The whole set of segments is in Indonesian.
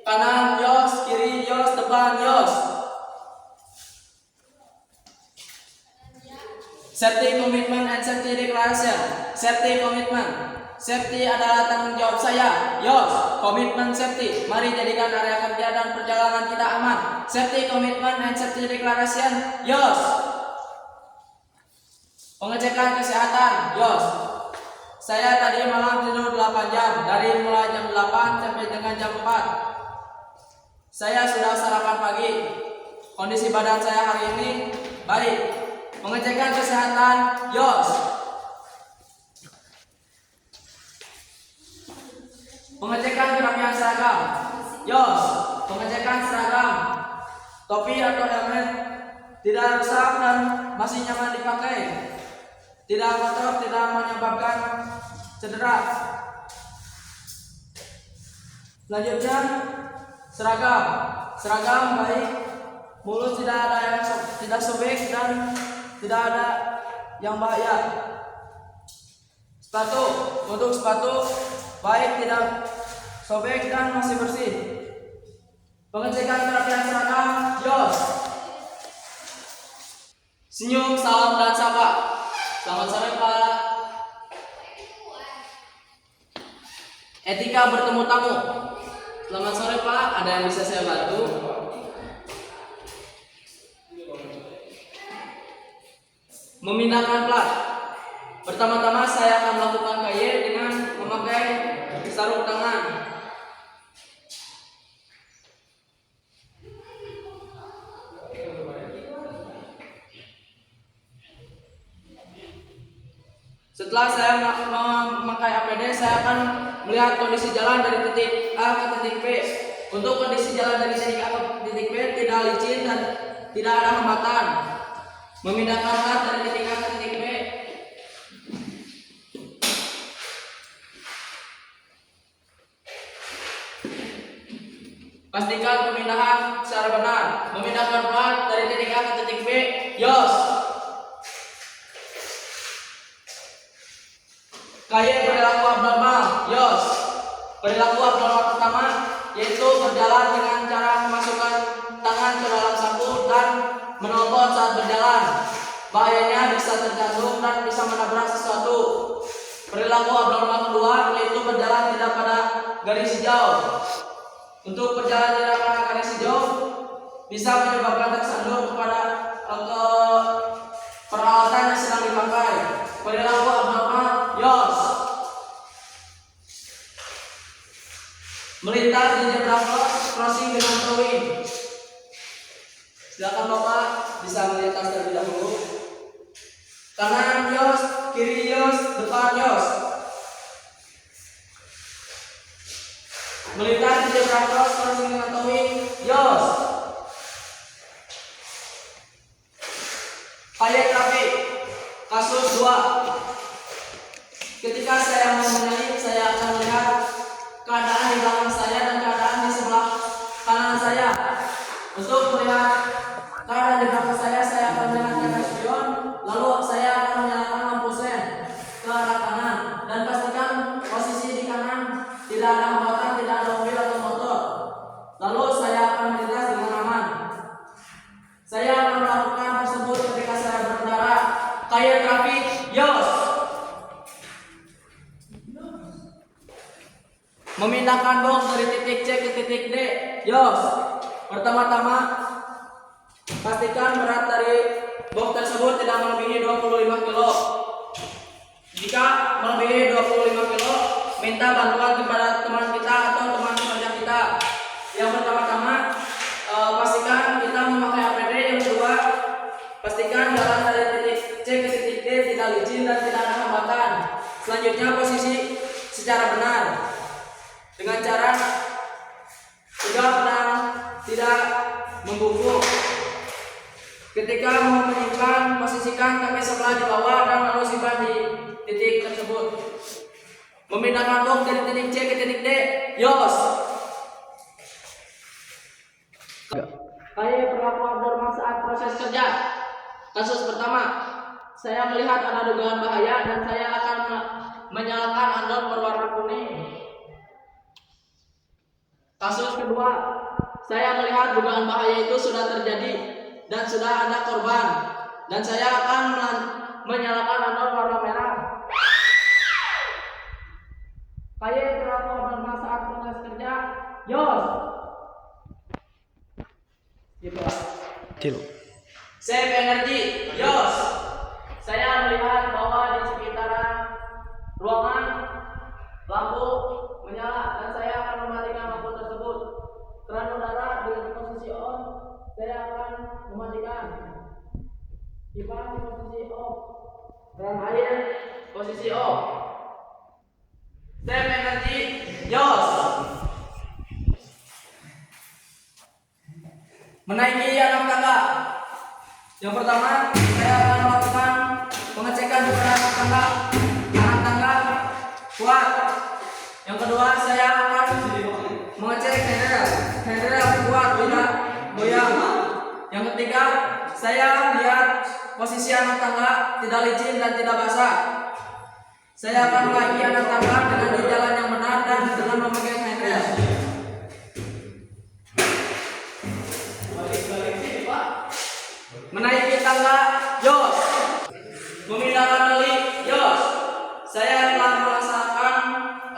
Kanan Yos, kiri Yos, depan Yos. Safety commitment and safety declaration. Safety commitment. Safety adalah tanggung jawab saya. Yos, komitmen safety. Mari jadikan area kerja dan perjalanan kita aman. Safety commitment and safety declaration. Yos. Pengecekan kesehatan. Yos. Saya tadi malam tidur 8 jam. Dari mulai jam 8 sampai dengan jam 4. Saya sudah sarapan pagi. Kondisi badan saya hari ini baik. Pengecekan kesehatan. Yos. Pengecekan kerapian seragam. Yos. Pengecekan seragam. Topi atau helmet tidak rusak dan masih nyaman dipakai. Tidak kotor, tidak menyebabkan cedera. Selanjutnya seragam. Seragam baik. Mulut tidak ada yang tidak sobek dan tidak ada yang bahaya. Sepatu. Untuk sepatu baik, tidak sobek dan masih bersih. Pengecekan kerapian seragam. Yos. Senyum, salam dan sapa. Selamat sore Pak. Etika bertemu tamu. Selamat sore Pak, ada yang bisa saya bantu? Memindahkan plat. Pertama-tama saya akan melakukan KY dengan memakai sarung tangan. Setelah saya memakai APD, saya akan melihat kondisi jalan dari titik A ke titik B. Untuk kondisi jalan dari titik A ke titik B tidak licin dan tidak ada hambatan. Memindahkan plat dari titik A ke titik B. Pastikan pemindahan secara benar. Memindahkan plat dari titik A ke titik B. Yos. KY perilaku abnormal. Yos. Perilaku abnormal pertama yaitu berjalan dengan cara memasukkan tangan ke dalam saku dan menelpon saat berjalan. Bahayanya bisa terjatuh dan bisa menabrak sesuatu. Perilaku abnormal kedua yaitu berjalan tidak pada garis hijau. Untuk berjalan tidak pada garis hijau bisa menyebabkan tersandur kepada peralatan yang sedang dipakai. Perilaku abnormal. Yos. Melintas di zebra crossing dengan towing. Silakan Bapak bisa melintas terlebih dahulu. Kanan Yos, kiri Yos, depan Yos. Melintas di zebra crossing dengan towing. Yos. KY trafik. Kasus 2. Ketika saya mau menaik, saya akan melihat keadaan di belakang saya dan keadaan di sebelah kanan saya. Untuk melihat keadaan di belakang saya akan menyalakan spion, lalu saya akan menyalakan lampu sen ke arah kanan dan pastikan posisi di kanan tidak ada hambatan, tidak ada mobil atau motor. Lalu saya akan melintas dengan aman. Saya akan melakukan tersebut ketika saya berkendara. KY trafik. Yos. Memindahkan box dari titik C ke titik D. Yos. Pertama-tama pastikan berat dari box tersebut tidak melebihi 25 kilo. Jika melebihi 25 kilo, minta bantuan kepada teman kita atau teman kerja kita. Yang pertama-tama pastikan kita memakai APD. Yang kedua, pastikan jalan dari titik C ke titik D tidak licin dan tidak ada hambatan. Selanjutnya posisi secara benar dengan cara tegak dan tidak membungkuk. Ketika mau menyimpang, posisikan kaki sebelah di bawah dan lalu simpan di titik tersebut. Memindahkan box dari titik C ke titik D. Yos. KY perilaku abnormal saat proses kerja. Kasus pertama, saya melihat ada dugaan bahaya dan saya akan menyalakan andon berwarna kuning. Kasus kedua, saya melihat dugaan bahaya itu sudah terjadi dan sudah ada korban, dan saya akan menyalakan anon warna merah. Kaye terlalu normal saat tugas kerja. Yos. Gitu. Cil. Save energy. Yos. Saya melihat bahwa di sekitaran ruangan lampu menyala dan saya akan mematikan lampu tersebut. Keran udara di posisi on, saya akan mematikan. Kipas di posisi off. Keran air posisi off. Save energy. Yos. Menaiki anak tangga. Yang pertama, saya akan melakukan pengecekan kepada anak tangga. Anak tangga kuat. Yang kedua, saya akan mengecek handrail kuat, tidak goyang. Yang ketiga, saya lihat posisi anak tangga tidak licin dan tidak basah. Saya akan menaiki anak tangga dengan di jalan yang benar dan dengan memegang handrail. Menaiki tangga, Yos. Memindahkan tali, Yos. Saya telah merasakan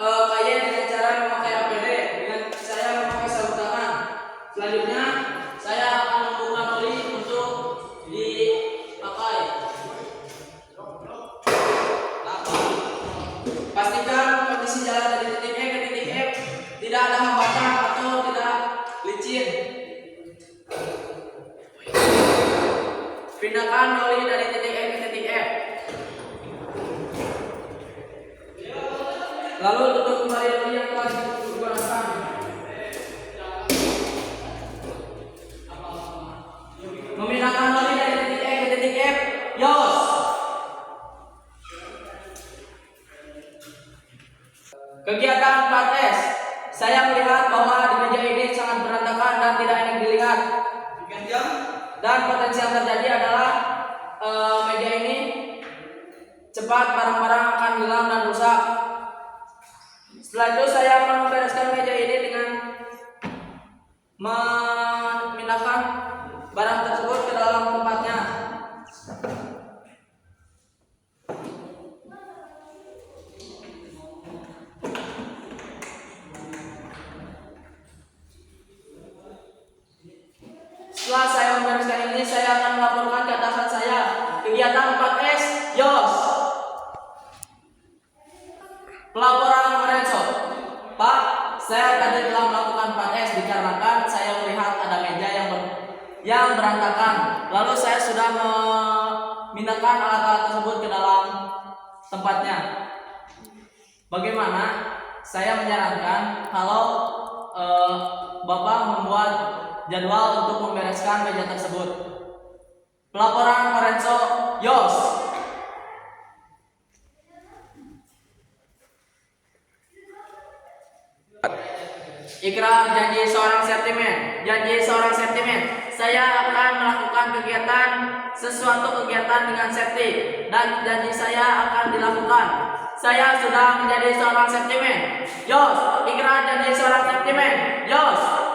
kaye dengan cara memakai APD, dengan saya memakai sarung tangan. Selanjutnya, saya akan membuka oli untuk dipakai. Pastikan kondisi jalan dari titik E ke titik F tidak ada hambatan atau tidak licin. Pindahkan oli dari titik E ke titik F. Lalu tutup kembali oli yang telah digunakan. Memindahkan oli dari titik E ke titik F. Yos. Kegiatan 4S. Saya melihat bahwa di meja ini sangat berantakan dan tidak enak dilihat. Dan potensi yang terjadi adalah meja ini cepat barang-barang akan hilang dan rusak. Setelah itu saya akan membereskan meja ini dengan memindahkan barang tersebut ke dalam tempatnya. Setelah saya membereskan ini, saya akan melaporkan ke atasan saya. Kegiatan 4S, Yos. Pelaporan Lorenzo. Pak, saya tadi telah melakukan 4S dikarenakan saya melihat ada meja yang berantakan. Lalu saya sudah memindahkan alat-alat tersebut ke dalam tempatnya. Bagaimana? Saya menyarankan kalau Bapak membuat jadwal untuk membereskan meja tersebut. Pelaporan Lorenzo, Yos. Ikrar janji seorang sentimen. Janji seorang sentimen. Saya akan melakukan sesuatu kegiatan dengan safety dan janji saya akan dilakukan. Saya sudah menjadi seorang sentimen. Yos. Ikrar janji seorang sentimen. Yos.